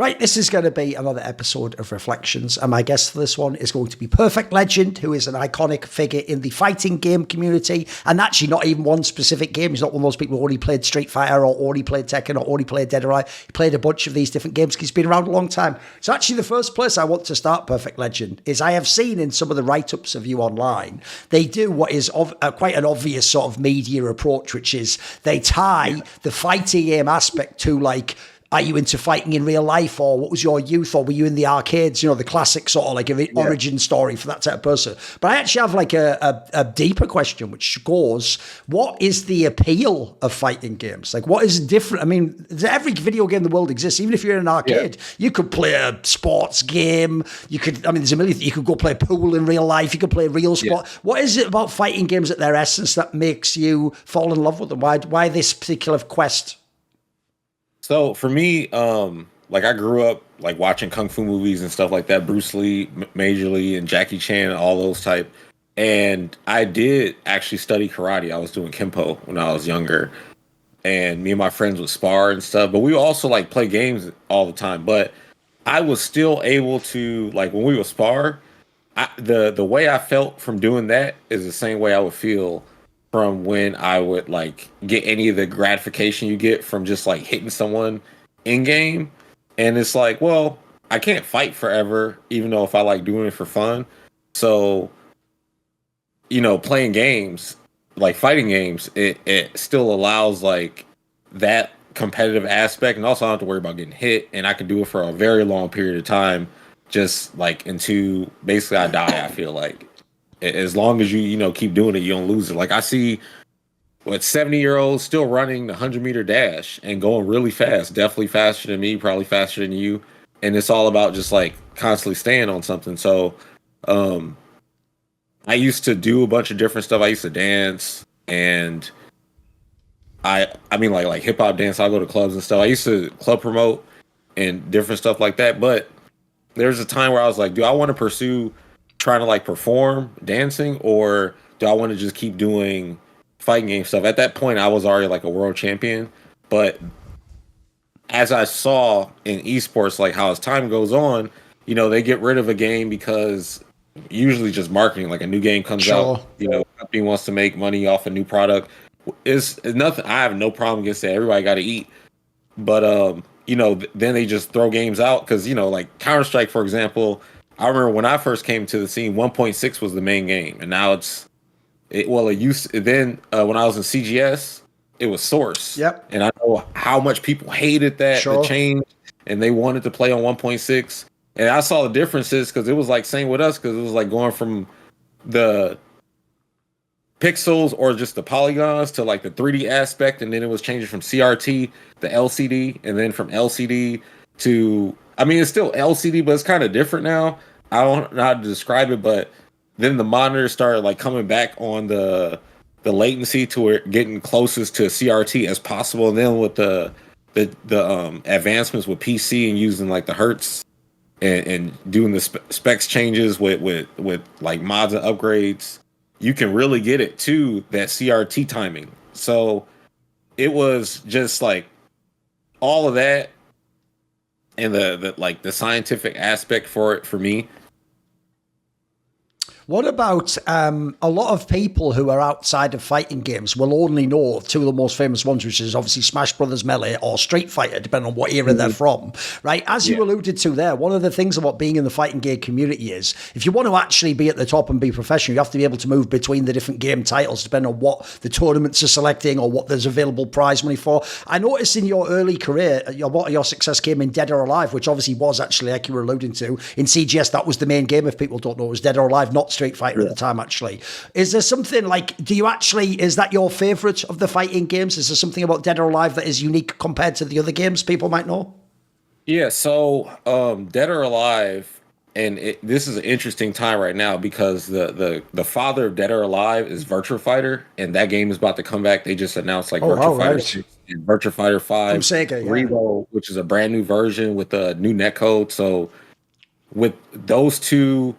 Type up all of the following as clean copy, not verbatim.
Right, this is going to be another episode of Reflections, and my guest for this one is going to be Perfect Legend, who is an iconic figure in the fighting game community, and actually not even one specific game. He's not one of those people who only played Street Fighter or only played Tekken or only played Dead or Alive. He played a bunch of these different games because he's been around a long time. So actually the first place I want to start, Perfect Legend, is I have seen in some of the write-ups of you online, they do what is quite an obvious sort of media approach, which is they tie the fighting game aspect to, like, are you into fighting in real life, or what was your youth, or were you in the arcades? You know, the classic sort of like origin story for that type of person. But I actually have like a deeper question, which goes, what is the appeal of fighting games? Like, what is different? I mean, every video game in the world exists. Even if you're in an arcade, you could play a sports game. You could, I mean, there's a million, you could go play pool in real life. You could play real sport. What is it about fighting games at their essence that makes you fall in love with them? Why this particular quest? So for me, like I grew up like watching kung fu movies and stuff like that, Bruce Lee, Major Lee, and Jackie Chan, all those type. And I did actually study karate. I was doing Kempo when I was younger, and me and my friends would spar and stuff. But we also like play games all the time. But I was still able to, like, when we would spar, the way I felt from doing that is the same way I would feel from when I would like get any of the gratification you get from just like hitting someone in game. And it's like, well, I can't fight forever, even though if I like doing it for fun. So, you know, playing games, like fighting games, it still allows like that competitive aspect. And also I don't have to worry about getting hit, and I can do it for a very long period of time, just like into basically I die, I feel like. As long as you know, keep doing it, you don't lose it. Like I see 70-year-olds still running the 100-meter dash and going really fast, definitely faster than me, probably faster than you. And it's all about just like constantly staying on something. So I used to do a bunch of different stuff. I used to dance, and I mean like hip hop dance. I go to clubs and stuff. I used to club promote and different stuff like that. But there's a time where I was like, do I want to pursue trying to like perform dancing, or do I want to just keep doing fighting game stuff? At that point I was already like a world champion, but as I saw in esports, like how as time goes on, you know, they get rid of a game because usually just marketing, like a new game comes out, you know, company wants to make money off a new product. It's nothing, I have no problem against that, everybody got to eat. But you know, then they just throw games out because, you know, like Counter-Strike, for example, I remember when I first came to the scene, 1.6 was the main game, and now it used then when I was in CGS, it was Source. Yep. And I know how much people hated that the change, and they wanted to play on 1.6. And I saw the differences because it was like same with us, because it was like going from the pixels or just the polygons to like the 3D aspect, and then it was changing from CRT to LCD, and then from LCD to, I mean, it's still LCD, but it's kind of different now. I don't know how to describe it, but then the monitor started like coming back on the latency to where getting closest to CRT as possible. And then with the advancements with PC and using like the hertz and doing the specs changes with like mods and upgrades, you can really get it to that CRT timing. So it was just like all of that, and the like the scientific aspect for it for me. What about a lot of people who are outside of fighting games will only know two of the most famous ones, which is obviously Smash Brothers Melee or Street Fighter, depending on what era they're from, right? As you alluded to there, one of the things about being in the fighting game community is if you want to actually be at the top and be professional, you have to be able to move between the different game titles, depending on what the tournaments are selecting or what there's available prize money for. I noticed in your early career, a lot of your success came in Dead or Alive, which obviously was actually, like you were alluding to, in CGS, that was the main game, if people don't know, it was Dead or Alive, not Street Fighter at the time, actually. Is there something like, is that your favorite of the fighting games? Is there something about Dead or Alive that is unique compared to the other games people might know? Yeah, so Dead or Alive, and this is an interesting time right now because the father of Dead or Alive is Virtua Fighter, and that game is about to come back. They just announced like Virtua Fighter 6 and Virtua Fighter 5 Sega, Revo, which is a brand new version with a new netcode. So with those two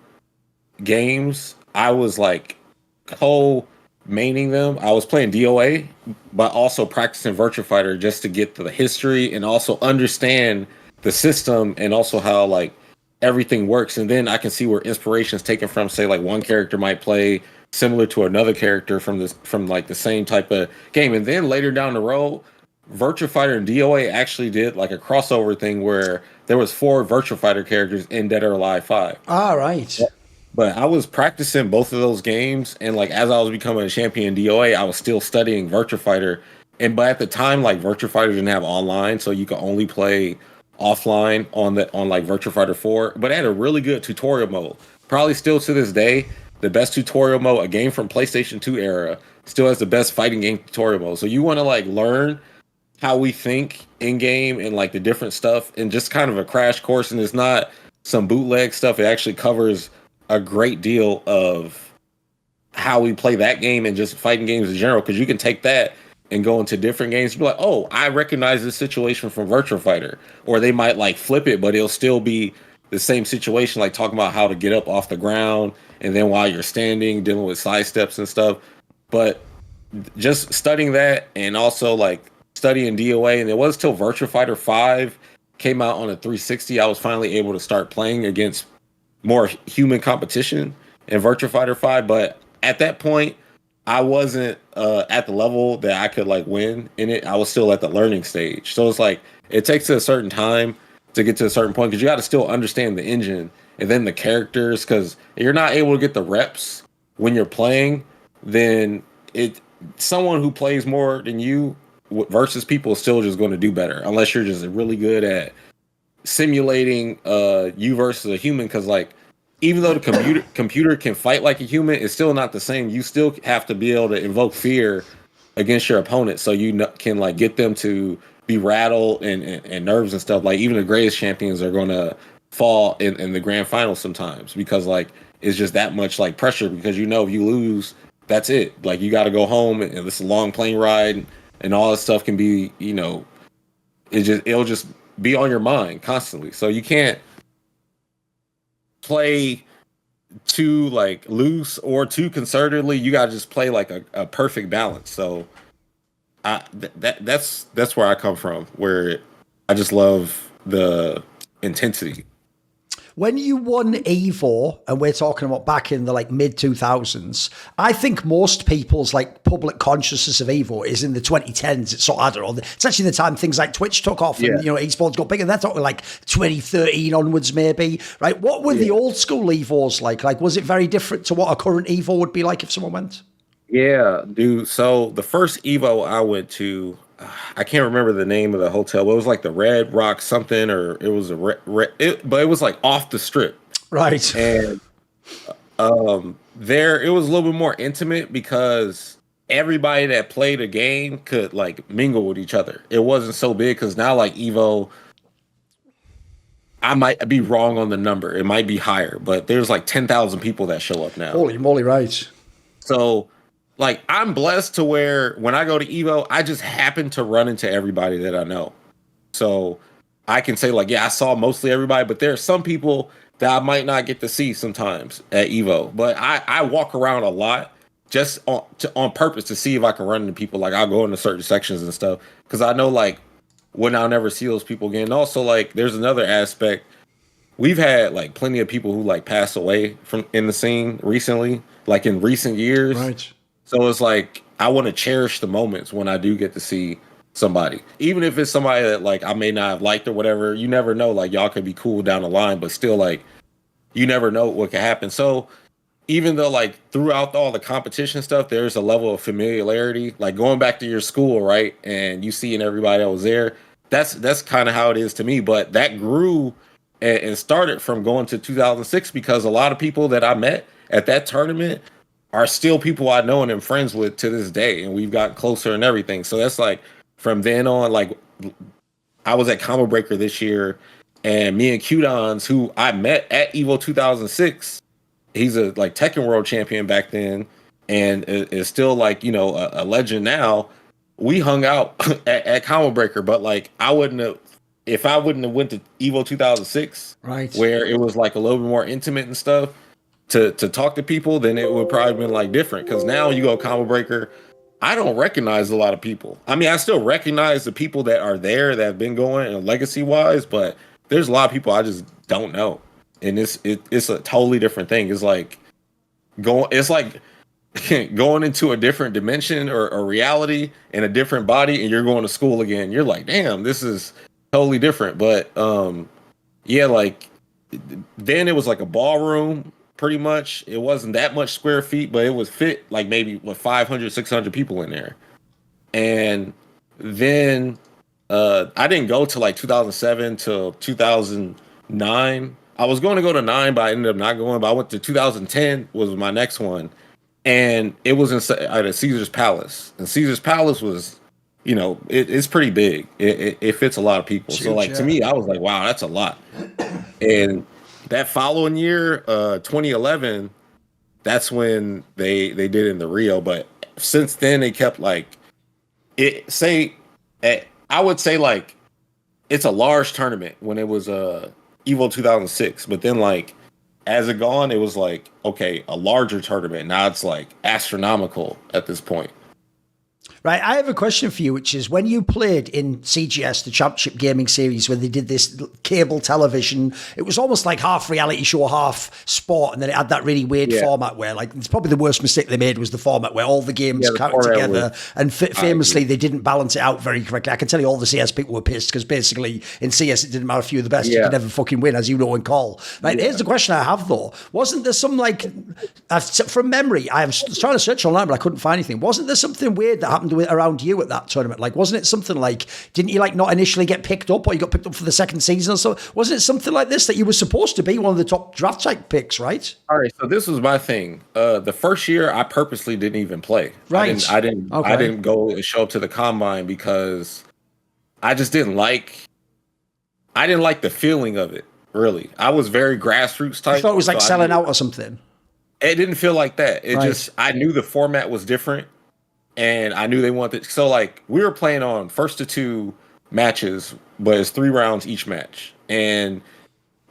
games, I was like co-maining them. I was playing DOA, but also practicing Virtua Fighter just to get to the history and also understand the system and also how like everything works. And then I can see where inspiration is taken from, say like one character might play similar to another character from like the same type of game. And then later down the road, Virtua Fighter and DOA actually did like a crossover thing where there was 4 Virtua Fighter characters in Dead or Alive 5. Ah, right. But I was practicing both of those games, and like as I was becoming a champion in DOA, I was still studying Virtua Fighter. But at the time, like Virtua Fighter didn't have online, so you could only play offline on like Virtua Fighter 4. But it had a really good tutorial mode. Probably still to this day, the best tutorial mode, a game from PlayStation 2 era, still has the best fighting game tutorial mode. So you want to like learn how we think in game and like the different stuff, and just kind of a crash course. And it's not some bootleg stuff. It actually covers a great deal of how we play that game and just fighting games in general, because you can take that and go into different games and be like, oh, I recognize this situation from Virtua Fighter. Or they might like flip it, but it'll still be the same situation, like talking about how to get up off the ground and then while you're standing, dealing with side steps and stuff. But just studying that and also like studying DOA, and it was till Virtua Fighter 5 came out on a 360, I was finally able to start playing against more human competition in Virtua Fighter 5. But at that point, I wasn't at the level that I could like win in it. I was still at the learning stage. So it's like it takes a certain time to get to a certain point, because you got to still understand the engine and then the characters, because you're not able to get the reps when you're playing, then someone who plays more than you versus people is still just going to do better, unless you're just really good at simulating you versus a human. Because like even though the computer can fight like a human, it's still not the same. You still have to be able to invoke fear against your opponent, so you can like get them to be rattled and nerves and stuff. Like even the greatest champions are going to fall in the grand final sometimes, because like it's just that much like pressure, because you know if you lose, that's it. Like you got to go home, and it's a long plane ride, and all this stuff can be, you know, it'll just be on your mind constantly. So you can't play too like loose or too concertedly. You gotta just play like a perfect balance. So that's where I come from, where I just love the intensity. When you won Evo, and we're talking about back in the like mid 2000s, I think most people's like public consciousness of Evo is in the 2010s. It's sort of, I don't know, it's actually the time things like Twitch took off and, you know, esports got bigger. They're talking like 2013 onwards, maybe, right? What were the old school Evos like? Like, was it very different to what a current Evo would be like if someone went? Yeah, dude. So the first Evo I went to, I can't remember the name of the hotel, but it was like the Red Rock something, or it was but it was like off the strip. Right. And there it was a little bit more intimate, because everybody that played a game could like mingle with each other. It wasn't so big, because now like Evo, I might be wrong on the number. It might be higher, but there's like 10,000 people that show up now. Holy moly, right. So like I'm blessed to where when I go to Evo, I just happen to run into everybody that I know. So I can say like, yeah, I saw mostly everybody, but there are some people that I might not get to see sometimes at Evo. But I walk around a lot just on purpose to see if I can run into people. Like I'll go into certain sections and stuff, because I know like when I'll never see those people again. And also like there's another aspect. We've had like plenty of people who like pass away from in the scene recently, like in recent years. Right. So it's like I want to cherish the moments when I do get to see somebody, even if it's somebody that like I may not have liked or whatever. You never know, like y'all could be cool down the line, but still like you never know what could happen. So even though like throughout all the competition stuff, there's a level of familiarity, like going back to your school, right? And you seeing everybody that was there. That's kind of how it is to me. But that grew and started from going to 2006, because a lot of people that I met at that tournament are still people I know and am friends with to this day, and we've gotten closer and everything. So that's like from then on, like I was at Combo Breaker this year, and me and Qdons, who I met at Evo 2006, he's a like Tekken World Champion back then, and is still like, you know, a legend now. We hung out at Combo Breaker, but like if I wouldn't have went to Evo 2006, right, where it was like a little bit more intimate and stuff, to talk to people, then it would probably been like different. Because now you go Combo Breaker, I don't recognize a lot of people. I mean, I still recognize the people that are there that have been going and legacy wise, but there's a lot of people I just don't know, and it's a totally different thing. It's like going into a different dimension or a reality in a different body, and you're going to school again. You're like, damn, this is totally different. But yeah, like then it was like a ballroom. Pretty much, it wasn't that much square feet, but it was fit like maybe 500, 600 people in there. And then I didn't go to like 2007 till 2009. I was going to go to 9, but I ended up not going. But I went to 2010 was my next one, and it was at a Caesar's Palace. And Caesar's Palace was, it's pretty big. It fits a lot of people. So like to me, I was like, wow, that's a lot. And that following year, 2011, that's when they did it in the Rio. But since then, they kept like I would say like it's a large tournament when it was Evo 2006. But then like as it gone, it was like, okay, a larger tournament. Now it's like astronomical at this point. Right, I have a question for you, which is when you played in CGS, the Championship Gaming Series, where they did this cable television, it was almost like half reality show, half sport, and then it had that really weird format where, like, it's probably the worst mistake they made was the format where all the games counted together, and famously they didn't balance it out very correctly. I can tell you all the CS people were pissed because basically in CS it didn't matter if you were the best, you could never fucking win, as you know in call. Right, here's the question I have though: wasn't there some like, from memory, I was trying to search online but I couldn't find anything. Wasn't there something weird that happened around you at that tournament? Like, wasn't it something like, didn't you like not initially get picked up, or you got picked up for the second season or so? Wasn't it something like this that you were supposed to be one of the top draft type picks, right? All right, so this was my thing. The first year I purposely didn't even play. Right. I didn't go and show up to the combine because I just didn't like the feeling of it, really. I was very grassroots type. I thought it was like selling out or something. It didn't feel like that. I knew the format was different. And I knew they wanted, so like we were playing on 1st to 2 matches, but it's 3 rounds each match, and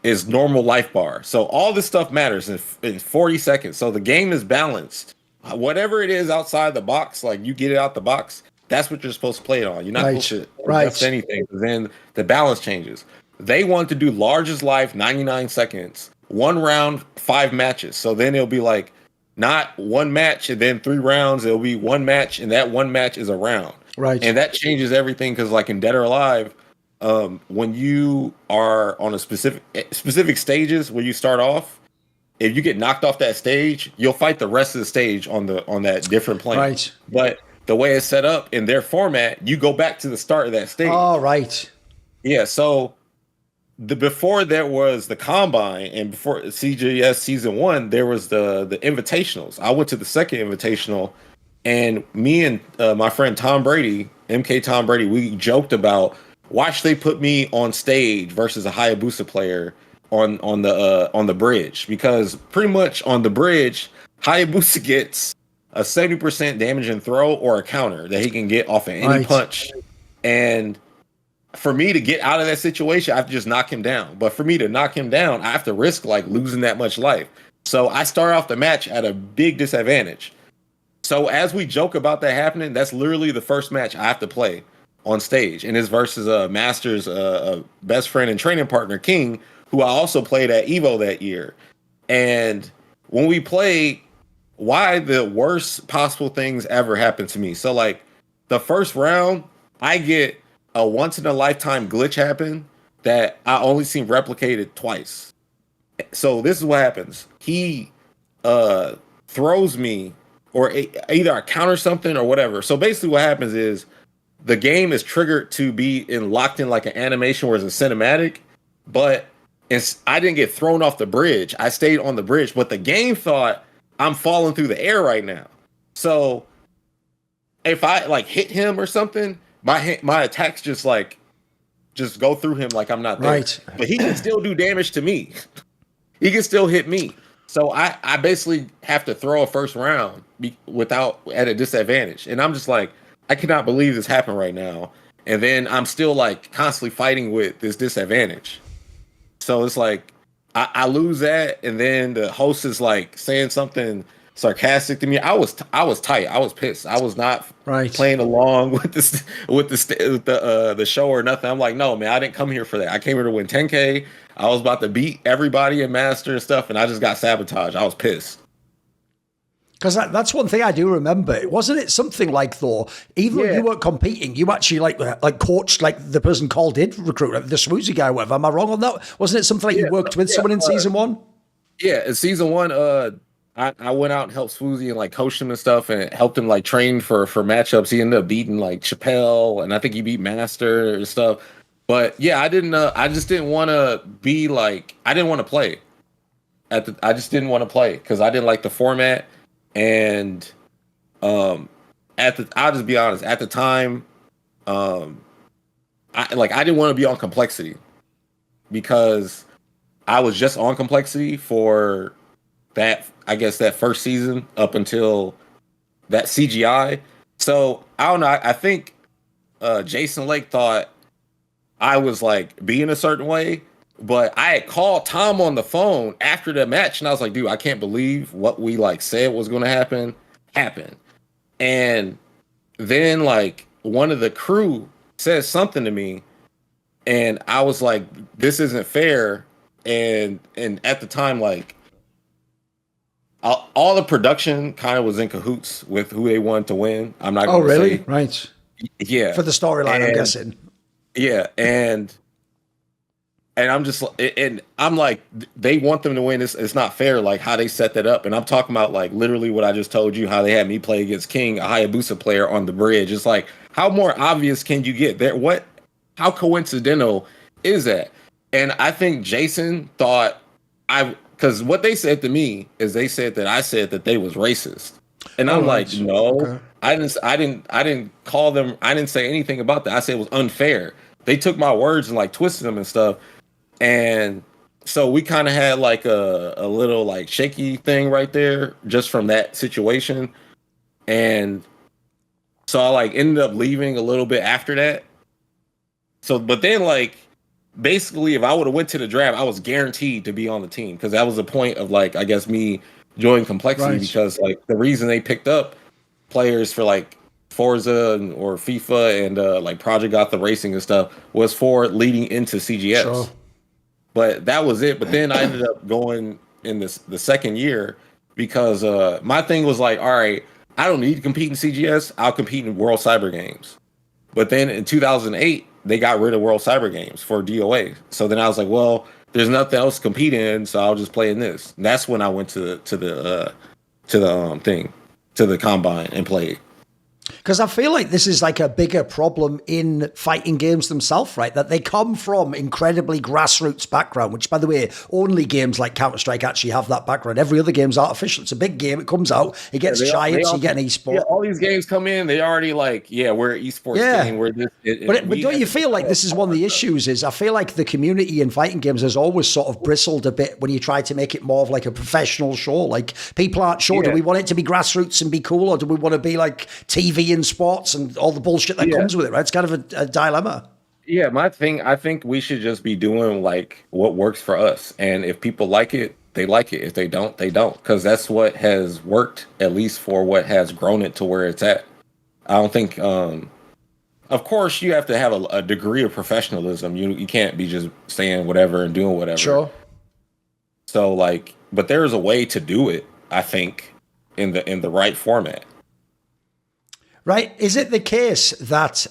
it's normal life bar. So all this stuff matters in 40 seconds. So the game is balanced. Whatever it is outside the box, like you get it out the box, that's what you're supposed to play it on. You're not supposed to adjust anything. Then the balance changes. They want to do largest life, 99 seconds, 1 round, 5 matches. So then it'll be like, not 1 match and then 3 rounds. It'll be 1 match, and that 1 match is a round. Right. And that changes everything because, like in Dead or Alive, when you are on a specific stages where you start off, if you get knocked off that stage, you'll fight the rest of the stage on that different plane. Right. But the way it's set up in their format, you go back to the start of that stage. Oh, right. Yeah. So before there was the combine, and before CGS season 1, there was the invitationals. I went to the second invitational, and me and my friend Tom Brady, MK Tom Brady, we joked about, why should they put me on stage versus a Hayabusa player on the bridge? Because pretty much on the bridge, Hayabusa gets a 70% damage and throw or a counter that he can get off of any punch. And for me to get out of that situation, I have to just knock him down. But for me to knock him down, I have to risk like losing that much life. So I start off the match at a big disadvantage. So as we joke about that happening, that's literally the first match I have to play on stage. And it's versus Master's best friend and training partner, King, who I also played at Evo that year. And when we play, why the worst possible things ever happened to me. So like the first round, I get a once in a lifetime glitch happen that I only seen replicated twice. So this is what happens. He throws me, or either I counter something or whatever. So basically what happens is the game is triggered to be locked in like an animation where it's a cinematic, but I didn't get thrown off the bridge. I stayed on the bridge, but the game thought I'm falling through the air right now. So if I like hit him or something, my attacks just go through him like I'm not there. Right. But he can still do damage to me. He can still hit me. So I basically have to throw a first round at a disadvantage. And I'm just like, I cannot believe this happened right now. And then I'm still like constantly fighting with this disadvantage. So it's like I lose that, and then the host is like saying something sarcastic to me. I was tight. I was pissed. I was not playing along with the show or nothing. I'm like, no, man, I didn't come here for that. I came here to win 10K. I was about to beat everybody in Master and stuff, and I just got sabotaged. I was pissed. Because that's one thing I do remember. Wasn't it something like, though, even though you weren't competing, you actually like coached like the person called in recruit, the Swoozy guy, or whatever. Am I wrong on that? Wasn't it something like you worked with someone in season 1? Yeah, in season 1, I went out and helped Swoozy and like coached him and stuff, and helped him like train for matchups. He ended up beating like Chappelle, and I think he beat Master and stuff. But yeah, I just didn't want to be like, I didn't want to play. I just didn't want to play because I didn't like the format. And I'll just be honest, at the time, I didn't want to be on complexity because I was just on complexity for that, I guess, that first season up until that CGI. So I don't know. I think Jason Lake thought I was like being a certain way, but I had called Tom on the phone after the match, and I was like, dude, I can't believe what we like said was going to happen happened. And then like one of the crew says something to me, and I was like, this isn't fair. And at the time, like all the production kind of was in cahoots with who they wanted to win. I'm not going to say. Right. Yeah. For the storyline, I'm guessing. Yeah. And I'm just, and I'm like, they want them to win. It's not fair, like how they set that up. And I'm talking about like literally what I just told you, how they had me play against King, a Hayabusa player on the bridge. It's like, how more obvious can you get there? How coincidental is that? And I think Jason thought because what they said to me is they said that I said that they was racist. And I'm like, no, okay. I didn't call them. I didn't say anything about that. I said it was unfair. They took my words and like twisted them and stuff. And so we kind of had like a little like shaky thing right there just from that situation. And so I like ended up leaving a little bit after that. So, but then like, basically if I would have went to the draft, I was guaranteed to be on the team because that was the point of like, I guess me joining complexity because like the reason they picked up players for like Forza or FIFA and like Project Gotham Racing and stuff was for leading into CGS. Sure. But that was it. But then I ended up going in the second year because my thing was like, all right, I don't need to compete in CGS. I'll compete in World Cyber Games. But then in 2008, they got rid of World Cyber Games for DOA. So then I was like, well, there's nothing else to compete in, so I'll just play in this. And that's when I went to the combine and played. Because I feel like this is like a bigger problem in fighting games themselves, right? That they come from incredibly grassroots background, which, by the way, only games like Counter-Strike actually have that background. Every other game's artificial. It's a big game. It comes out. It gets giants. You get an esport. Yeah, all these games come in. They already like, we're an esports game. We're this. But don't you feel like this is one of the issues is I feel like the community in fighting games has always sort of bristled a bit when you try to make it more of like a professional show. Like people aren't sure. Do we want it to be grassroots and be cool, or do we want to be like TV and sports and all the bullshit that comes with it, right? It's kind of a dilemma. Yeah, my thing, I think we should just be doing like what works for us. And if people like it, they like it. If they don't, they don't. Because that's what has worked, at least for what has grown it to where it's at. I don't think, of course, you have to have a degree of professionalism. You can't be just saying whatever and doing whatever. Sure. So like, but there's a way to do it, I think, in the right format. Right. Is it the case that,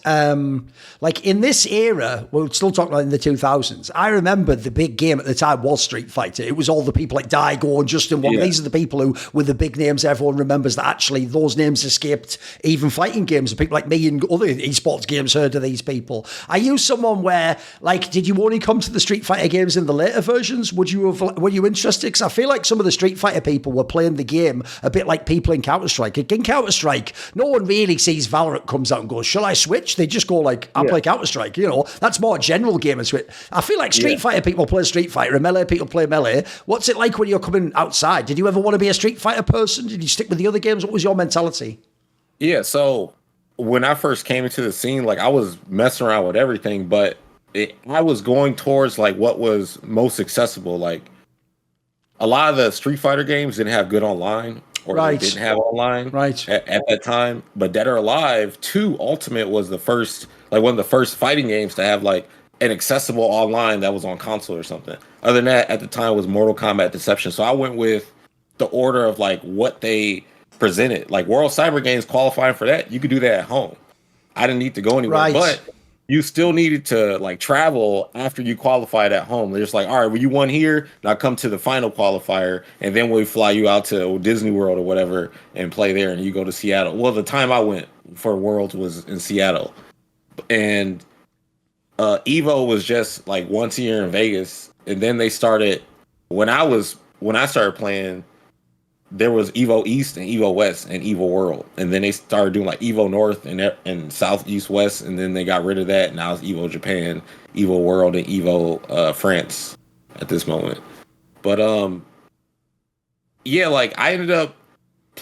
like in this era, we're still talking about in the 2000s, I remember the big game at the time was Street Fighter. It was all the people like Daigo and Justin Wong. Yeah. These are the people who were the big names everyone remembers that actually those names escaped even fighting games. People like me and other esports games heard of these people. Are you someone where, like, did you only come to the Street Fighter games in the later versions? Were you interested? Because I feel like some of the Street Fighter people were playing the game a bit like people in Counter-Strike. In Counter-Strike, no one really sees Valorant comes out and goes, shall I switch? They just go like, I'll play Counter-Strike. You know, that's more a general game of switch. I feel like Street Fighter people play Street Fighter and Melee people play Melee. What's it like when you're coming outside? Did you ever want to be a Street Fighter person? Did you stick with the other games? What was your mentality? Yeah, so when I first came into the scene, like I was messing around with everything, but I was going towards like what was most accessible. Like a lot of the Street Fighter games didn't have good online. or they Right. didn't have online Right. at that time. But Dead or Alive 2 Ultimate was the first, like one of the first fighting games to have like an accessible online that was on console or something. Other than that, at the time was Mortal Kombat Deception. So I went with the order of like what they presented. Like World Cyber Games qualifying for that, you could do that at home. I didn't need to go anywhere, Right. but you still needed to like travel after you qualified at home. They're just like, all right, well, you won here. Now come to the final qualifier, and then we fly you out to Disney World or whatever and play there, and you go to Seattle. Well, the time I went for Worlds was in Seattle, and Evo was just like once a year in Vegas, and then they started when I started playing. There was Evo East and Evo West and Evo World, and then they started doing like Evo North and South East West, and then they got rid of that. Now it's Evo Japan, Evo World, and Evo France at this moment. But yeah, like I ended up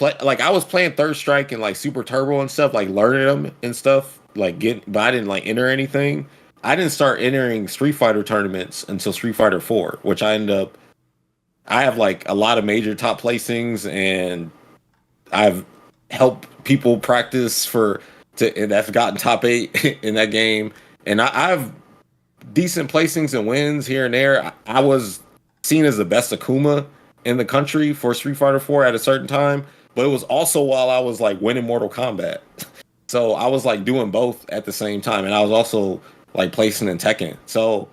like I was playing Third Strike and like Super Turbo and stuff, like learning them and stuff, but I didn't like enter anything. I didn't start entering Street Fighter tournaments until Street Fighter 4, which I have like a lot of major top placings, and I've helped people practice and have gotten top 8 in that game. And I've decent placings and wins here and there. I was seen as the best Akuma in the country for Street Fighter 4 at a certain time, but it was also while I was like winning Mortal Kombat. So I was like doing both at the same time, and I was also like placing in Tekken. So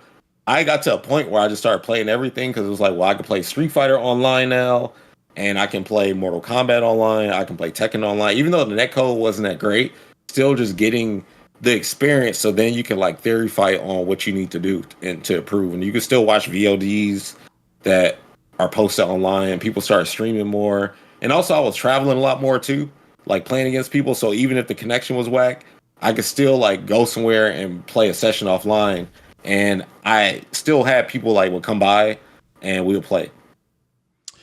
I got to a point where I just started playing everything because it was like, well, I can play Street Fighter online now, and I can play Mortal Kombat online. I can play Tekken online, even though the netcode wasn't that great. Still, just getting the experience, so then you can like theory fight on what you need to do and to improve. And you can still watch VODs that are posted online, and people started streaming more. And also, I was traveling a lot more too, like playing against people. So even if the connection was whack, I could still like go somewhere and play a session offline. And I still had people like would come by and we would play.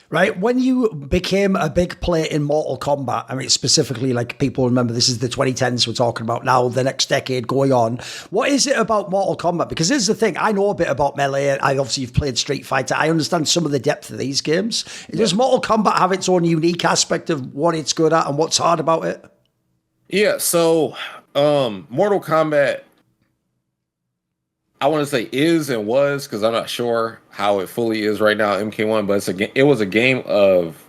Right. When you became a big player in Mortal Kombat, I mean, specifically, like people remember this is the 2010s we're talking about now, the next decade going on. What is it about Mortal Kombat? Because here's the thing, I know a bit about Melee. Obviously, you've played Street Fighter. I understand some of the depth of these games. Does Mortal Kombat have its own unique aspect of what it's good at and what's hard about it? Yeah. So Mortal Kombat, I want to say is and was, because I'm not sure how it fully is right now, MK1, but it was a game of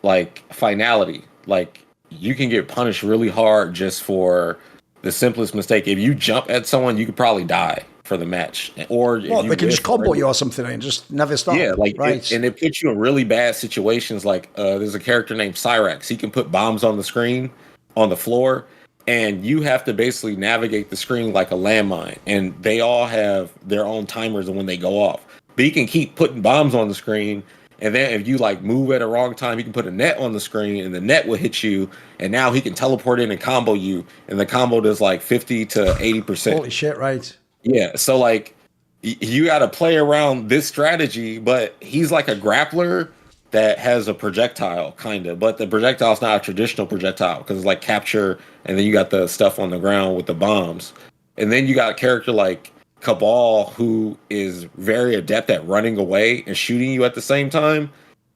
like finality. Like you can get punished really hard just for the simplest mistake. If you jump at someone, you could probably die for the match. Or they can just combo you or something and just never stop. Yeah, like right. It puts you in really bad situations. Like there's a character named Cyrax. He can put bombs on the screen, on the floor, and you have to basically navigate the screen like a landmine. And they all have their own timers and when they go off. But he can keep putting bombs on the screen. And then if you like move at a wrong time, he can put a net on the screen and the net will hit you. And now he can teleport in and combo you. And the combo does like 50 to 80%. Holy shit, right. Yeah. So like you got to play around this strategy, but he's like a grappler that has a projectile, kind of, but the projectile is not a traditional projectile because it's like capture, and then you got the stuff on the ground with the bombs, and then you got a character like Cabal who is very adept at running away and shooting you at the same time,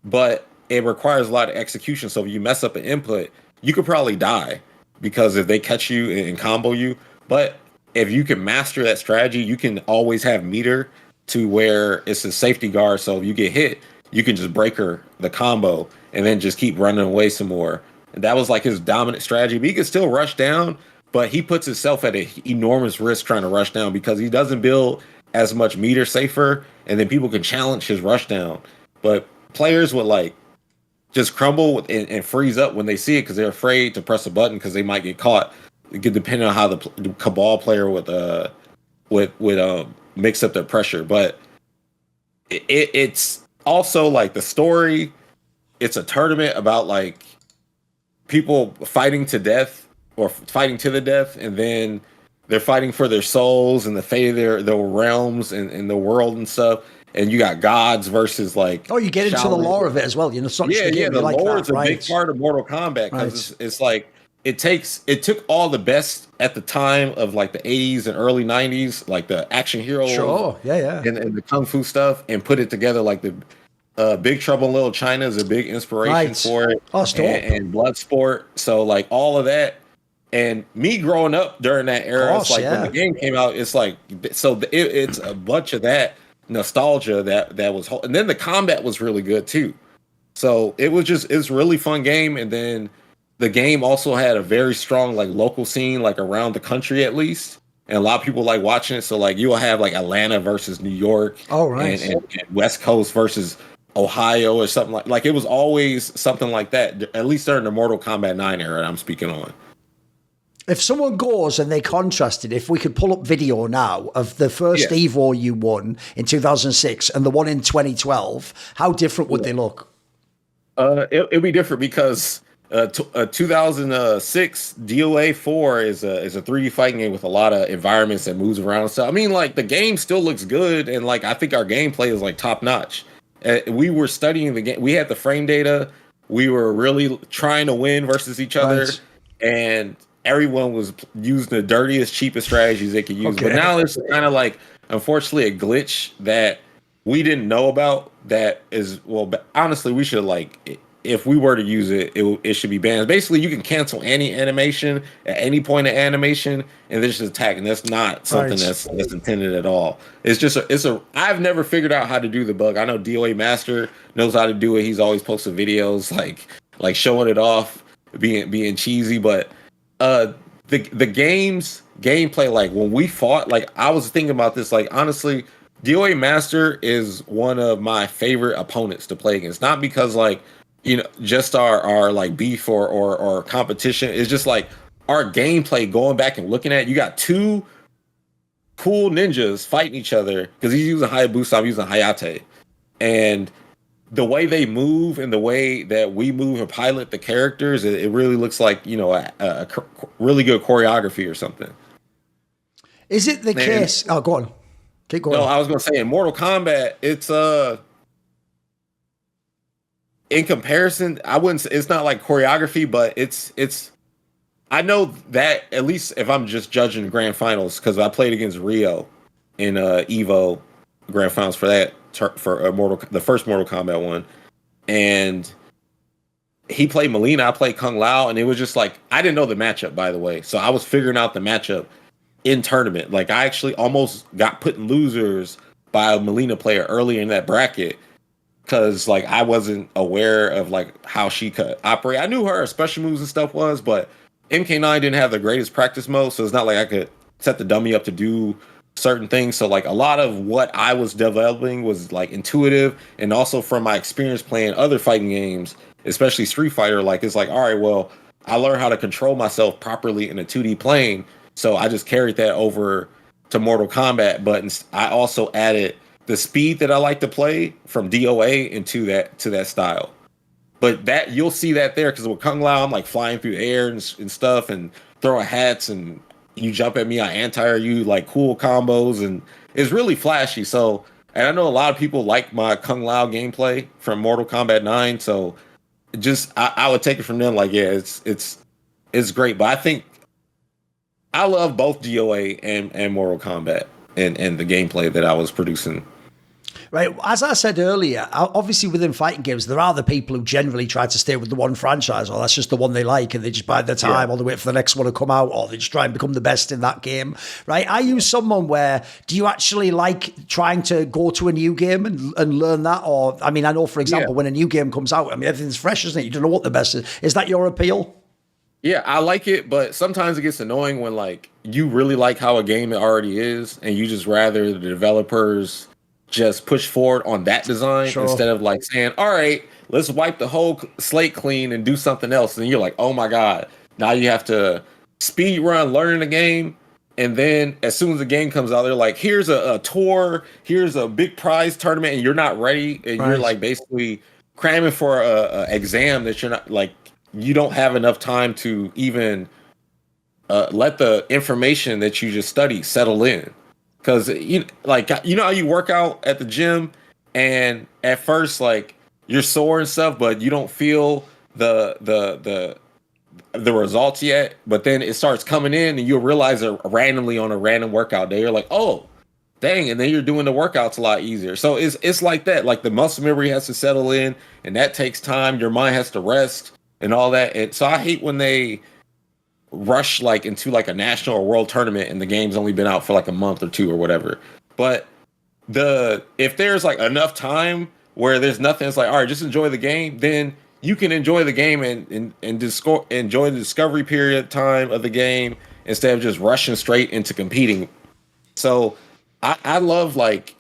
but it requires a lot of execution. So if you mess up an input, you could probably die because if they catch you and combo you. But if you can master that strategy, you can always have meter to where it's a safety guard. So if you get hit, you can just break her the combo and then just keep running away some more. And that was like his dominant strategy. But he could still rush down, but he puts himself at an enormous risk trying to rush down because he doesn't build as much meter safer, and then people can challenge his rush down. But players would like just crumble and freeze up when they see it because they're afraid to press a button because they might get caught. It could depend on how the Cabal player would mix up their pressure. But it's also like the story, it's a tournament about like people fighting to death or fighting to the death, and then they're fighting for their souls and the fate of their realms and the world and stuff. And you got gods versus like you get into the lore of it as well. You know, it's not just the game. The like lore that, is a big part of Mortal Kombat because it's like it took all the best at the time of like the 80s and early 90s, like the action heroes, sure, yeah, and the kung fu stuff, and put it together like Big Trouble in Little China is a big inspiration for it. Oh, stop. And Bloodsport. So like all of that. And me growing up during that era, it's like when the game came out, it's like it's a bunch of that nostalgia that was, and then the combat was really good too. So it's a really fun game. And then the game also had a very strong like local scene, like around the country at least. And a lot of people like watching it. So like you'll have like Atlanta versus New York, and West Coast versus Ohio or something like it was always something like that. At least during the Mortal Kombat 9 era, I'm speaking on. If someone goes and they contrasted, if we could pull up video now of the first Evo you won in 2006 and the one in 2012, how different would they look? It'd be different because 2006 DOA 4 is a 3D fighting game with a lot of environments that moves around and stuff. I mean, like the game still looks good, and like I think our gameplay is like top notch. We were studying the game. We had the frame data. We were really trying to win versus each other, and everyone was using the dirtiest, cheapest strategies they could use. But now it's kind of like, unfortunately, a glitch that we didn't know about. That is, well, honestly, we should like, if we were to use it, it should be banned. Basically, you can cancel any animation at any point of animation, and this is attack, and that's not something that's intended at all. It's just I've never figured out how to do the bug. I know DOA Master knows how to do it. He's always posted videos like showing it off, being cheesy, but the game's gameplay, like when we fought, like I was thinking about this, like honestly, DOA Master is one of my favorite opponents to play against. Not because like, you know, just our like beef or competition. It's just like our gameplay, going back and looking at, you got two cool ninjas fighting each other because he's using Hayabusa, I'm using Hayate, and the way they move and the way that we move and pilot the characters, it really looks like, you know, a really good choreography or something. Is it the case? Oh, go on. Keep going. No, I was going to say in Mortal Kombat, it's in comparison, I wouldn't say it's not like choreography, but it's I know that, at least if I'm just judging the grand finals, because I played against Rio in Evo grand finals for that, for the first Mortal Kombat one, and he played Melina, I played Kung Lao, and it was just like, I didn't know the matchup, by the way, so I was figuring out the matchup in tournament. Like I actually almost got put in losers by a Melina player early in that bracket because like I wasn't aware of like how she could operate. I knew her special moves and stuff was, but MK9 didn't have the greatest practice mode, so it's not like I could set the dummy up to do certain things. So like a lot of what I was developing was like intuitive, and also from my experience playing other fighting games, especially Street Fighter, like it's like, all right, well, I learned how to control myself properly in a 2D plane, so I just carried that over to Mortal Kombat. But I also added the speed that I like to play from DOA into that style. But that, you'll see that there, because with Kung Lao, I'm like flying through the air and stuff and throwing hats, and you jump at me, I anti-air you, like cool combos, and it's really flashy. So, and I know a lot of people like my Kung Lao gameplay from Mortal Kombat 9, so just I would take it from them like, yeah, it's great. But I think I love both DOA and Mortal Kombat and the gameplay that I was producing. Right, as I said earlier, obviously within fighting games, there are the people who generally try to stay with the one franchise, or that's just the one they like, and they just bide their time or they wait for the next one to come out, or they just try and become the best in that game, right? Are you someone where, do you actually like trying to go to a new game and learn that? Or, I mean, I know, for example, when a new game comes out, I mean, everything's fresh, isn't it? You don't know what the best is. Is that your appeal? Yeah, I like it, but sometimes it gets annoying when like you really like how a game already is, and you just rather the developers just push forward on that design instead of like saying, all right, let's wipe the whole slate clean and do something else. And you're like, oh my God, now you have to speed run learning the game. And then as soon as the game comes out, they're like, here's a tour, here's a big prize tournament, and you're not ready. And you're like basically cramming for a exam that you're not, like, you don't have enough time to even let the information that you just studied settle in. Because you know how you work out at the gym, and at first like you're sore and stuff, but you don't feel the results yet. But then it starts coming in, and you'll realize it randomly on a random workout day. You're like, oh, dang, and then you're doing the workouts a lot easier. So it's like that. Like the muscle memory has to settle in, and that takes time. Your mind has to rest and all that. And so I hate when they rush like into like a national or world tournament and the game's only been out for like a month or two or whatever. But if there's like enough time where there's nothing, it's like, all right, just enjoy the game, then you can enjoy the game and enjoy the discovery period time of the game instead of just rushing straight into competing. So I love like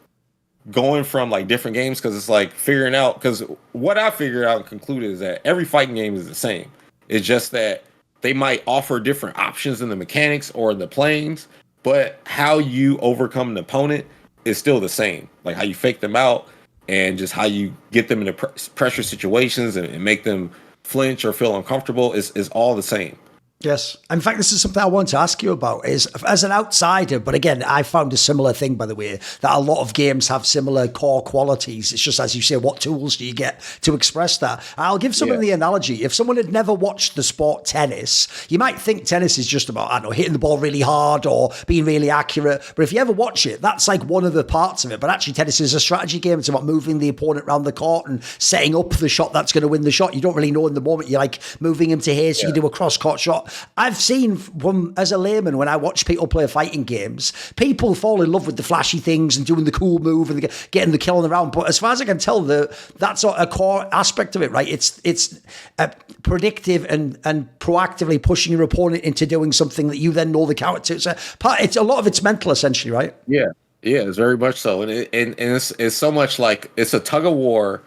going from like different games because it's like figuring out, because what I figured out and concluded is that every fighting game is the same. It's just that they might offer different options in the mechanics or the planes, but how you overcome an opponent is still the same. Like how you fake them out and just how you get them into pressure situations and make them flinch or feel uncomfortable is all the same. Yes. In fact, this is something I want to ask you about is as an outsider, but again, I found a similar thing, by the way, that a lot of games have similar core qualities. It's just, as you say, what tools do you get to express that? I'll give someone the analogy. If someone had never watched the sport tennis, you might think tennis is just about, I don't know, hitting the ball really hard or being really accurate. But if you ever watch it, that's like one of the parts of it. But actually, tennis is a strategy game. It's about moving the opponent around the court and setting up the shot that's going to win the shot. You don't really know in the moment. You're like moving him to here, so you do a cross-court shot. I've seen as a layman, when I watch people play fighting games, people fall in love with the flashy things and doing the cool move and getting the kill on the round. But as far as I can tell, that's a core aspect of it, right? It's predictive and proactively pushing your opponent into doing something that you then know the counter to. It's a lot of it's mental, essentially, right? Yeah, it's very much so, and it's so much like it's a tug of war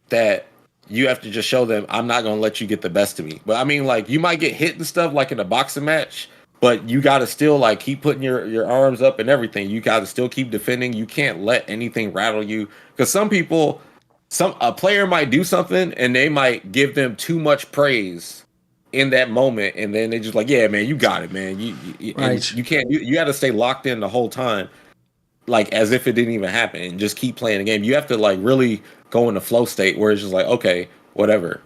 that you have to just show them, I'm not going to let you get the best of me. But I mean, like, you might get hit and stuff like in a boxing match, but you got to still like keep putting your arms up and everything. You got to still keep defending. You can't let anything rattle you, because a player might do something and they might give them too much praise in that moment, and then they just like, yeah, man, you got it, man. Right. You can't. You got to stay locked in the whole time, like as if it didn't even happen, and just keep playing the game. You have to like really go in a flow state where it's just like, okay, whatever.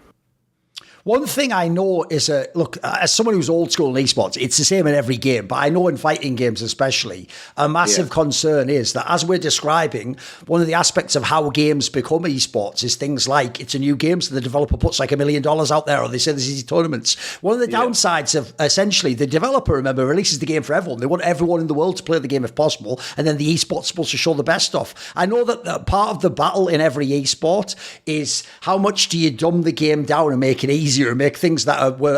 One thing I know is, look, as someone who's old school in esports, it's the same in every game, but I know in fighting games especially, a massive concern is that, as we're describing, one of the aspects of how games become esports is things like it's a new game, so the developer puts like $1 million out there, or they say there's easy tournaments. One of the downsides of, essentially, the developer, remember, releases the game for everyone. They want everyone in the world to play the game if possible, and then the esports supposed to show the best stuff. I know that part of the battle in every esport is how much do you dumb the game down and make it easier, make things that were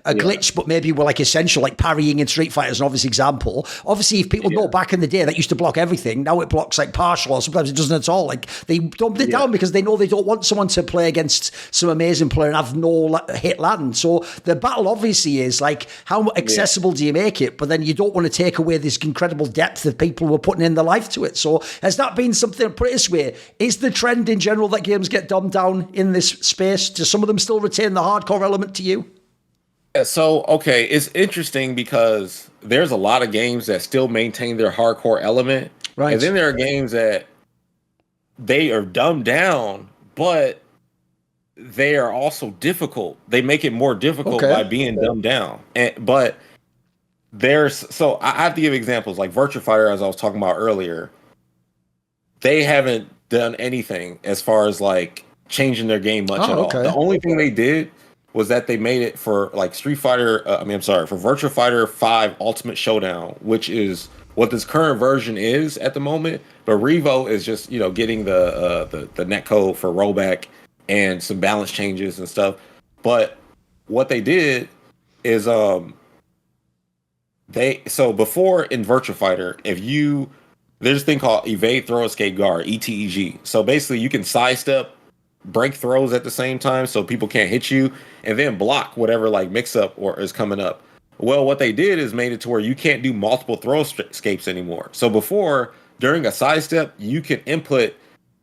a glitch, but maybe were like essential, like parrying in Street Fighter is an obvious example. Obviously, if people know back in the day that used to block everything, now it blocks like partial, or sometimes it doesn't at all. Like they dumped it down because they know they don't want someone to play against some amazing player and have no hit land. So the battle obviously is like, how accessible do you make it? But then you don't want to take away this incredible depth of people who are putting in their life to it. So has that been something, put it this way, is the trend in general that games get dumbed down in this space? Do some of them still retain the hardcore element to you? So, okay, it's interesting because there's a lot of games that still maintain their hardcore element. Right. And then there are games that they are dumbed down, but they are also difficult. They make it more difficult by being dumbed down. But I have to give examples like Virtua Fighter, as I was talking about earlier. They haven't done anything as far as like changing their game much at all. The only thing they did was that they made it for like for Virtua Fighter 5 Ultimate Showdown, which is what this current version is at the moment. But Revo is just, getting the netcode for rollback and some balance changes and stuff. But what they did is before in Virtua Fighter, there's a thing called evade, throw, escape, guard, ETEG. So basically you can sidestep, break throws at the same time so people can't hit you, and then block whatever like mix up or is coming up. Well, what they did is made it to where you can't do multiple throw escapes anymore. So before, during a sidestep, you can input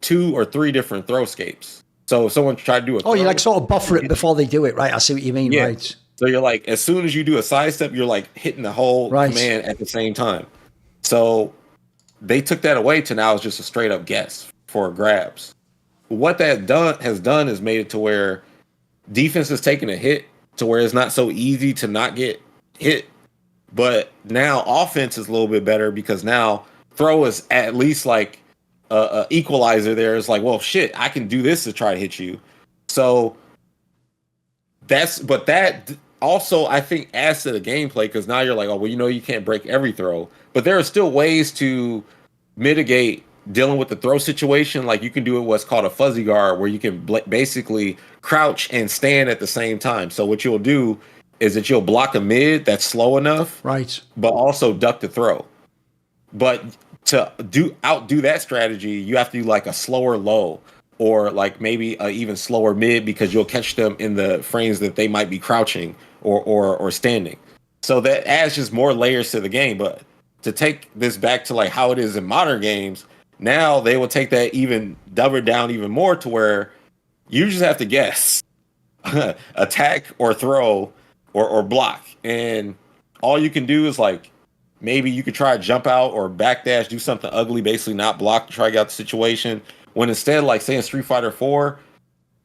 2 or 3 different throw escapes. So if someone tried to do you like sort of buffer it before they do it, right? I see what you mean, right? So you're like, as soon as you do a sidestep, you're like hitting the whole command at the same time. So they took that away to now it's just a straight up guess for grabs. What that has done is made it to where defense is taking a hit to where it's not so easy to not get hit. But now offense is a little bit better because now throw is at least like a equalizer there. It's like, well, shit, I can do this to try to hit you. So that also I think adds to the gameplay, because now you're like, oh well, you can't break every throw, but there are still ways to mitigate dealing with the throw situation. Like you can do what's called a fuzzy guard, where you can basically crouch and stand at the same time. So what you'll do is that you'll block a mid that's slow enough, right, but also duck the throw. But to outdo that strategy, you have to do like a slower low, or like maybe a even slower mid, because you'll catch them in the frames that they might be crouching or standing. So that adds just more layers to the game. But to take this back to like how it is in modern games, now they will take that even double down even more to where you just have to guess attack or throw or block, and all you can do is like maybe you could try to jump out or backdash, do something ugly, basically not block to try to get out the situation. When instead, like say in Street Fighter 4,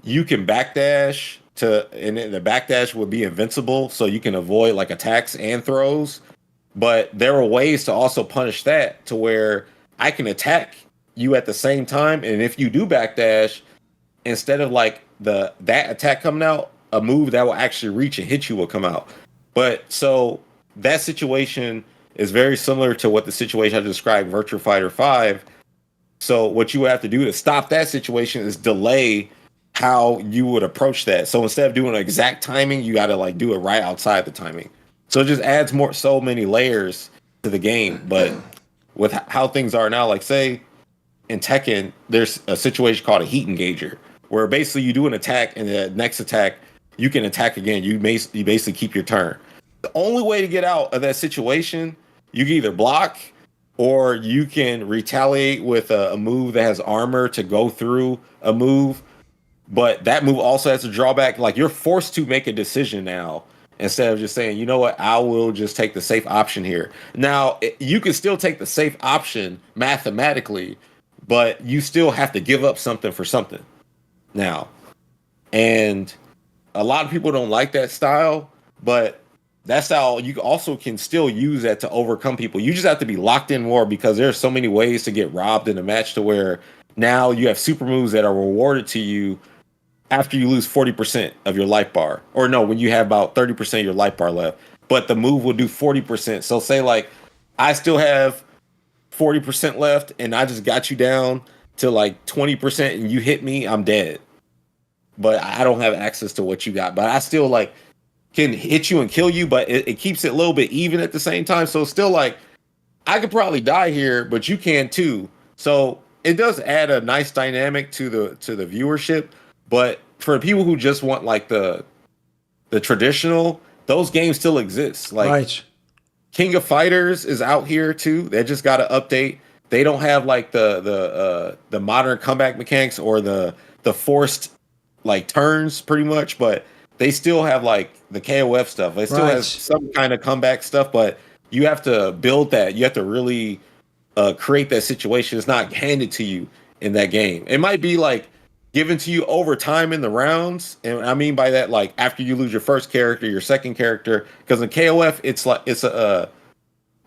you can backdash and then the backdash would be invincible, so you can avoid like attacks and throws. But there are ways to also punish that, to where I can attack you at the same time, and if you do backdash, instead of like that attack coming out, a move that will actually reach and hit you will come out. But so that situation is very similar to what the situation I described, Virtua Fighter 5. So what you have to do to stop that situation is delay how you would approach that. So instead of doing exact timing, you got to like do it right outside the timing. So it just adds so many layers to the game. But with how things are now, like say in Tekken, there's a situation called a heat engager, where basically you do an attack and the next attack you can attack again. You basically keep your turn. The only way to get out of that situation, you can either block or you can retaliate with a move that has armor to go through a move. But that move also has a drawback. Like you're forced to make a decision now, instead of just saying, you know what, I will just take the safe option here. Now, you can still take the safe option mathematically, but you still have to give up something for something now. And a lot of people don't like that style, but that style, you also can still use that to overcome people. You just have to be locked in more, because there's so many ways to get robbed in a match, to where now you have super moves that are rewarded to you after you lose 40% of your life bar. Or no, when you have about 30% of your life bar left. But the move will do 40%. So say like I still have 40% left and I just got you down to like 20% and you hit me, I'm dead. But I don't have access to what you got. But I still like can hit you and kill you, but it keeps it a little bit even at the same time. So it's still like I could probably die here, but you can too. So it does add a nice dynamic to the viewership. But for people who just want like the traditional, those games still exist. Like right. King of Fighters is out here too. They just got an update. They don't have like the modern comeback mechanics or the forced like turns pretty much, but they still have like the KOF stuff. They still have some kind of comeback stuff, but you have to build that. You have to really create that situation. It's not handed to you in that game. It might be like given to you over time in the rounds. And I mean by that, like after you lose your first character, your second character, because in KOF, it's like, it's a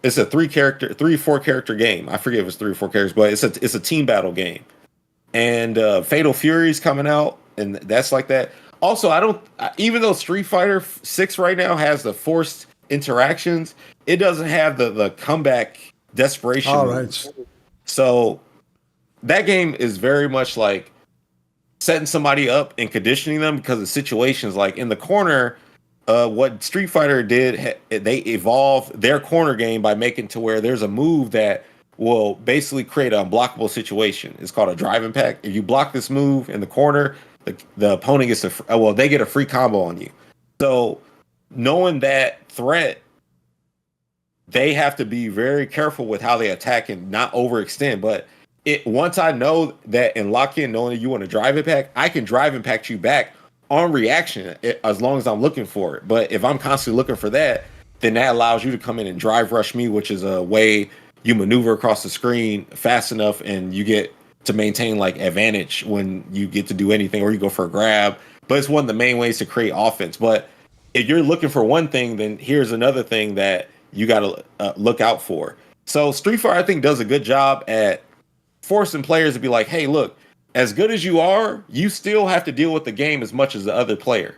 3-4 character game. I forget if it's 3 or 4 characters, but it's a team battle game. And Fatal Fury's coming out, and that's like that. Also, even though Street Fighter 6 right now has the forced interactions, it doesn't have the comeback desperation. All right. So that game is very much like setting somebody up and conditioning them, because of situations like in the corner. What Street Fighter did, they evolved their corner game by making to where there's a move that will basically create an unblockable situation. It's called a drive impact. If you block this move in the corner, the opponent gets they get a free combo on you. So knowing that threat, they have to be very careful with how they attack and not overextend. But once I know that and lock in, knowing that you want to drive impact, I can drive impact you back on reaction as long as I'm looking for it. But if I'm constantly looking for that, then that allows you to come in and drive rush me, which is a way you maneuver across the screen fast enough and you get to maintain like advantage when you get to do anything, or you go for a grab. But it's one of the main ways to create offense. But if you're looking for one thing, then here's another thing that you got to look out for. So Street Fighter, I think, does a good job at forcing players to be like, hey, look, as good as you are, you still have to deal with the game as much as the other player.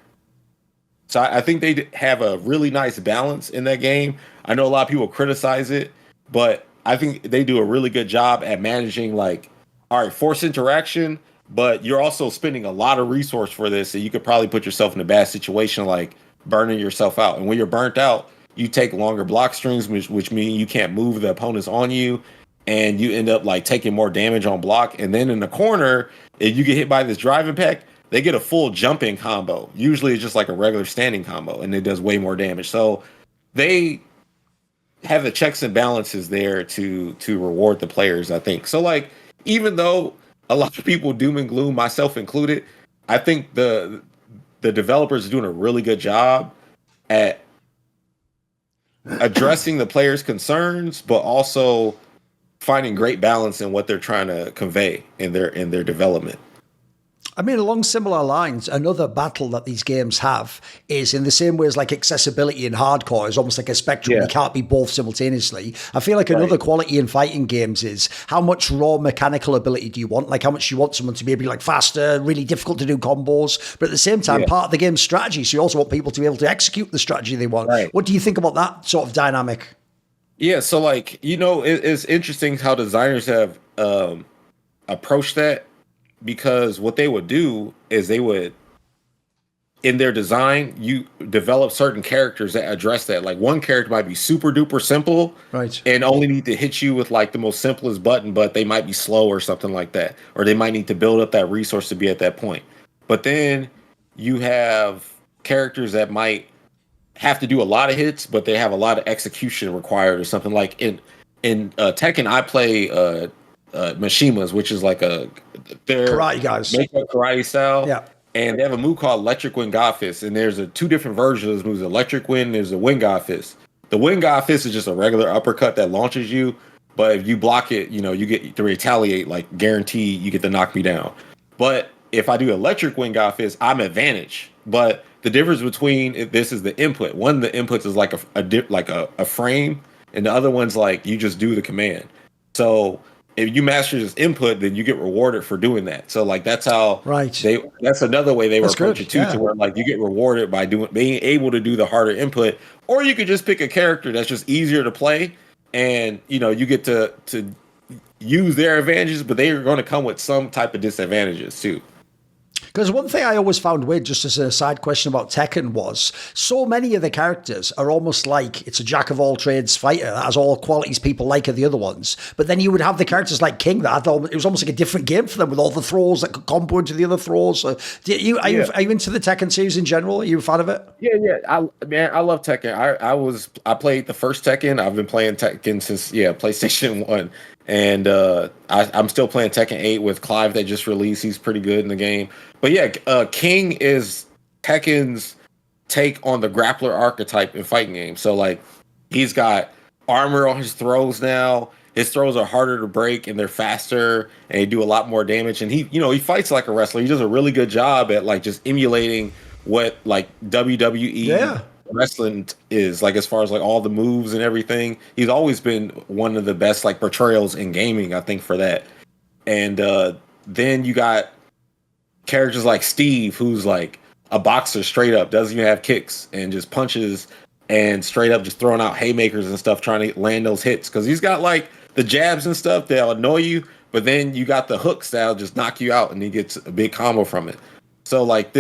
So I think they have a really nice balance in that game. I know a lot of people criticize it, but I think they do a really good job at managing, like, all right, force interaction, but you're also spending a lot of resource for this, so you could probably put yourself in a bad situation, like burning yourself out. And when you're burnt out, you take longer block strings, which mean you can't move the opponents on you, and you end up like taking more damage on block. And then in the corner, if you get hit by this driving pack, they get a full jumping combo. Usually it's just like a regular standing combo, and it does way more damage. So they have the checks and balances there to reward the players, I think. So like, even though a lot of people doom and gloom, myself included, I think the developers are doing a really good job at addressing the players' concerns, but also finding great balance in what they're trying to convey in their development. I mean, along similar lines, another battle that these games have is in the same way as like accessibility in hardcore is almost like a spectrum. You can't be both simultaneously. I feel like another quality in fighting games is how much raw mechanical ability do you want? Like how much you want someone to be able to be like faster, really difficult to do combos, but at the same time, part of the game's strategy. So you also want people to be able to execute the strategy they want. Right. What do you think about that sort of dynamic? Yeah, so like, it's interesting how designers have approached that. Because what they would do is they would, in their design, you develop certain characters that address that. Like one character might be super duper simple, right, and only need to hit you with like the most simplest button, but they might be slow or something like that, or they might need to build up that resource to be at that point. But then you have characters that might have to do a lot of hits, but they have a lot of execution required or something. Like in Tekken, I play Mishimas, which is like they're karate guys, make a karate style. Yeah. And they have a move called Electric Wind God Fist. And there's two different versions of those moves. Electric Wind, there's a Wind God Fist. The Wind God Fist is just a regular uppercut that launches you. But if you block it, you get to retaliate, like guarantee you get to knock me down. But if I do Electric Wind God Fist, I'm advantage. But the difference between this is the input. One of the inputs is like a frame, and the other one's like you just do the command. So if you master this input, then you get rewarded for doing that. So like that's how that's another way they were approaching it too, to where like you get rewarded by being able to do the harder input, or you could just pick a character that's just easier to play, and you get to use their advantages, but they are going to come with some type of disadvantages too. Because one thing I always found weird, just as a side question about Tekken, was so many of the characters are almost like it's a jack of all trades fighter that has all qualities people like of the other ones. But then you would have the characters like King that had it was almost like a different game for them with all the throws that could combo into the other throws. So are you into the Tekken series in general? Are you a fan of it? Yeah. I love Tekken. I played the first Tekken. I've been playing Tekken since PlayStation 1. And I'm still playing Tekken 8 with Clive that just released. He's pretty good in the game. But yeah, King is Tekken's take on the grappler archetype in fighting games. So like he's got armor on his throws now. His throws are harder to break and they're faster and they do a lot more damage. And he fights like a wrestler. He does a really good job at like just emulating what like WWE wrestling is like, as far as like all the moves and everything. He's always been one of the best like portrayals in gaming, I think, for that. And then you got characters like Steve, who's like a boxer straight up, doesn't even have kicks and just punches and straight up just throwing out haymakers and stuff, trying to land those hits, because he's got like the jabs and stuff that'll annoy you, but then you got the hooks that'll just knock you out and he gets a big combo from it. So like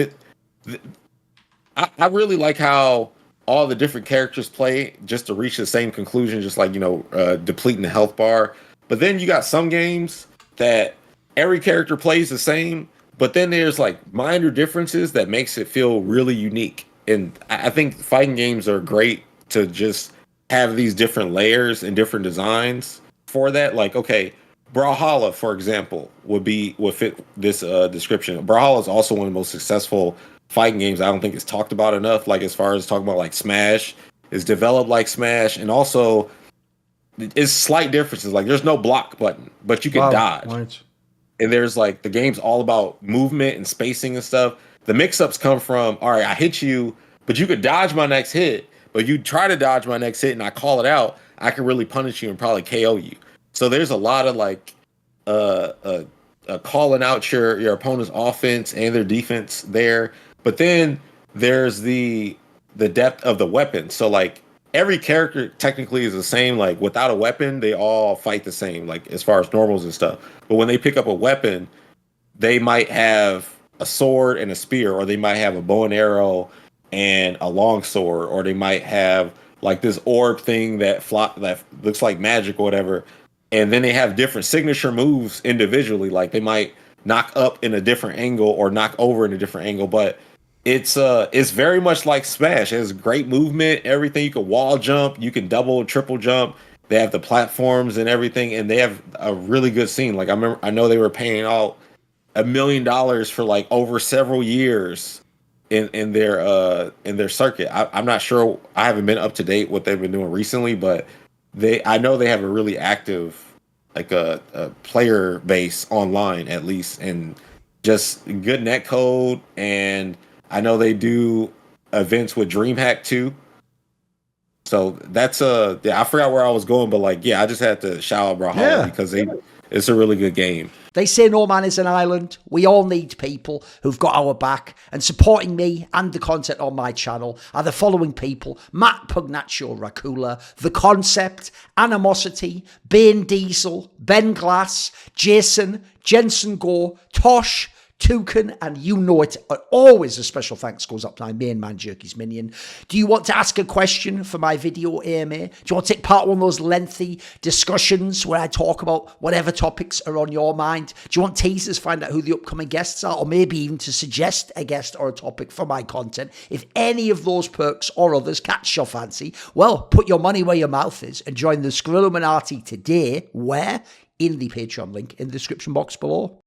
I really like how all the different characters play just to reach the same conclusion, just like, depleting the health bar. But then you got some games that every character plays the same, but then there's like minor differences that makes it feel really unique. And I think fighting games are great to just have these different layers and different designs for that. Like, okay, Brawlhalla, for example, would fit this description. Brawlhalla is also one of the most successful fighting games. I don't think it's talked about enough. Like, as far as talking about like Smash, is developed like Smash, and also it's slight differences. Like, there's no block button, but you can dodge. Right. And there's like, the game's all about movement and spacing and stuff. The mix-ups come from, all right, I hit you, but you could dodge my next hit, but you try to dodge my next hit and I call it out. I can really punish you and probably KO you. So there's a lot of like calling out your opponent's offense and their defense there. But then there's the depth of the weapon. So like every character technically is the same. Like without a weapon, they all fight the same, like as far as normals and stuff. But when they pick up a weapon, they might have a sword and a spear, or they might have a bow and arrow and a long sword, or they might have like this orb thing that looks like magic or whatever. And then they have different signature moves individually. Like they might knock up in a different angle or knock over in a different angle. But it's very much like Smash. It has great movement, everything. You can wall jump, you can double, triple jump. They have the platforms and everything, and they have a really good scene. Like I know they were paying out $1 million for like over several years in their circuit. I'm not sure. I haven't been up to date what they've been doing recently, but I know they have a really active like a player base online at least, and just good net code. And I know they do events with DreamHack too. So that's I forgot where I was going, but like I just had to shout out Brawlhalla because it's a really good game. They say no man is an island. We all need people who've got our back. And supporting me and the content on my channel are the following people: Matt Pugnaccio Racula, The Concept, Animosity, Bane Diesel, Ben Glass, Jason, Jensen Gore, Tosh, Toucan, and you know it. Always a special thanks goes up to my main man, Jerky's Minion. Do you want to ask a question for my video AMA? Do you want to take part in one of those lengthy discussions where I talk about whatever topics are on your mind? Do you want teasers, find out who the upcoming guests are, or maybe even to suggest a guest or a topic for my content? If any of those perks or others catch your fancy, well, put your money where your mouth is and join the Skrill Illuminati today, where? In the Patreon link in the description box below.